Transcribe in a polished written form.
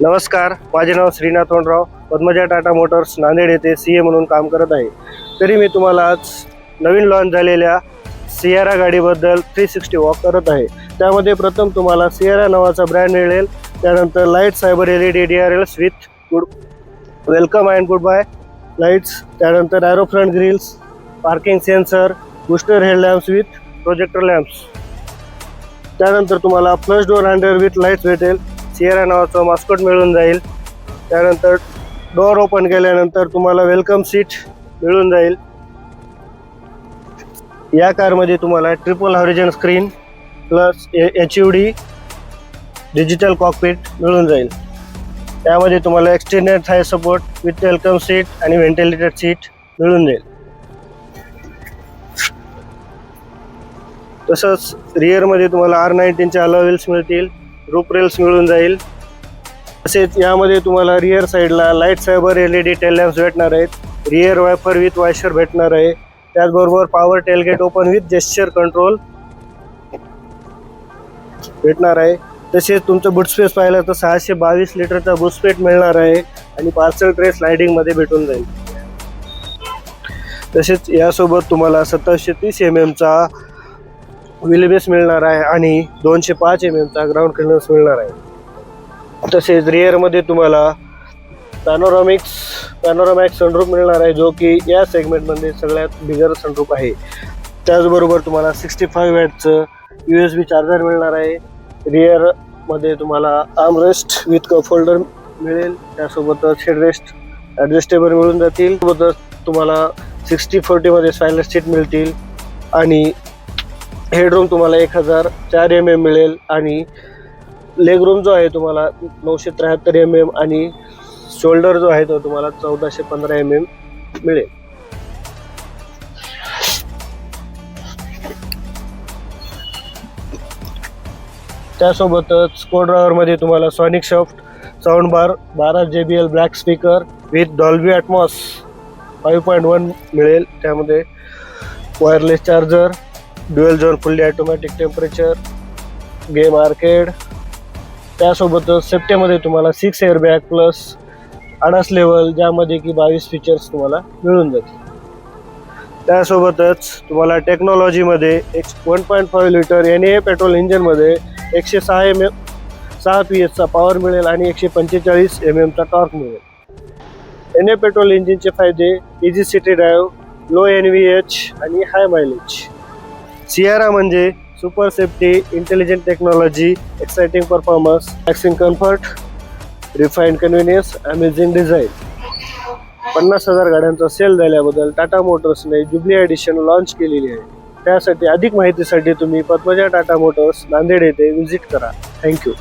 नमस्कार, माझे नाव श्रीनाथ वनराव. पद्मजा टाटा मोटर्स नांदेड येथे CA म्हणून काम करत आहे. तरी मी तुम्हाला आज नवीन लॉन्च झालेल्या सियारा गाडीबद्दल 360 वॉक करत आहे. त्यामध्ये प्रथम तुम्हाला सियारा नावाचा ब्रँड मिळेल. त्यानंतर light cyber LED DRLs with good welcome and goodbye lights. त्यानंतर arrow front grills, parking sensor, booster headlamps with projector lamps. त्यानंतर तुम्हाला flush door handle with lights भेटेल. सियारा नावाचा मास्कॉट मिळून जाईल. त्यानंतर डोअर ओपन केल्यानंतर तुम्हाला वेलकम सीट मिळून जाईल. या कारमध्ये तुम्हाला triple horizon screen plus HUD digital cockpit मिळून जाईल. त्यामध्ये तुम्हाला extended thigh support with welcome seat आणि व्हेंटिलेटेड सीट मिळून जाईल. तसंच रिअरमध्ये तुम्हाला R19चे अलॉय व्हील्स मिळतील. रूफ रेल्स मिळून जाईल. तसेच यामध्ये तुम्हाला रिअर साईडला light cyber LED tail lamps भेटणार आहेत. रिअर वायफर विथ वॉशर भेटणार आहे. त्याचबरोबर power tailgate open with gesture control भेटणार आहे. तसेच तुमचं बूट स्पेस पाहिलं तर 622 लिटरचा बूट स्पेस मिळणार आहे आणि पार्सल ट्रे स्लायडिंगमध्ये भेटून जाईल. तसेच यासोबत तुम्हाला 2730 mmचा व्हीलबेस मिळणार आहे आणि 205 mmचा ग्राउंड क्लिअरन्स मिळणार आहे. तसेच रिअरमध्ये तुम्हाला पॅनोरामॅक सनरूफ मिळणार आहे, जो की या सेगमेंटमध्ये सगळ्यात बिगर सनरूफ आहे. त्याचबरोबर तुम्हाला 65 वॅटचं USB चार्जर मिळणार आहे. रिअरमध्ये तुम्हाला आर्मरेस्ट विथ कप होल्डर मिळेल. त्यासोबतच हेडरेस्ट ॲडजस्टेबल मिळून जातील. सोबतच तुम्हाला 60/40 स्पायलर सीट मिळतील आणि हेडरूम तुम्हाला 1004 mm मिळेल आणि लेग रूम जो आहे तुम्हाला 973 mm आणि शोल्डर जो आहे तो तुम्हाला 1415 mm मिळेल. त्यासोबतच को ड्रायव्हरमध्ये तुम्हाला sonic soft sound bar, 12 JBL black speaker with Dolby Atmos 5.1 मिळेल. त्यामध्ये wireless charger, dual zone fully automatic temperature, game arcade. त्यासोबतच सेफ्टीमध्ये तुम्हाला 6 एअरबॅग प्लस ADAS लेवल, ज्यामध्ये की 22 फीचर्स तुम्हाला मिळून जातील. त्यासोबतच तुम्हाला टेक्नॉलॉजीमध्ये 1.5 लिटर NA पेट्रोल इंजिनमध्ये 106 PS पॉवर मिळेल आणि 145 mm टॉर्क मिळेल. NA पेट्रोल इंजिनचे फायदे: easy city drive, low NVH आणि हाय मायलेज. सियारा म्हणजे super safety, intelligent technology, exciting performance, relaxing comfort, refined convenience, amazing design. 50,000 गाड्यांचा सेल झाल्याबद्दल टाटा मोटर्सने जुबली एडिशन लॉन्च केलेली आहे. त्यासाठी अधिक माहितीसाठी तुम्ही पद्मजा टाटा मोटर्स नांदेड येथे व्हिजिट करा. थँक्यू.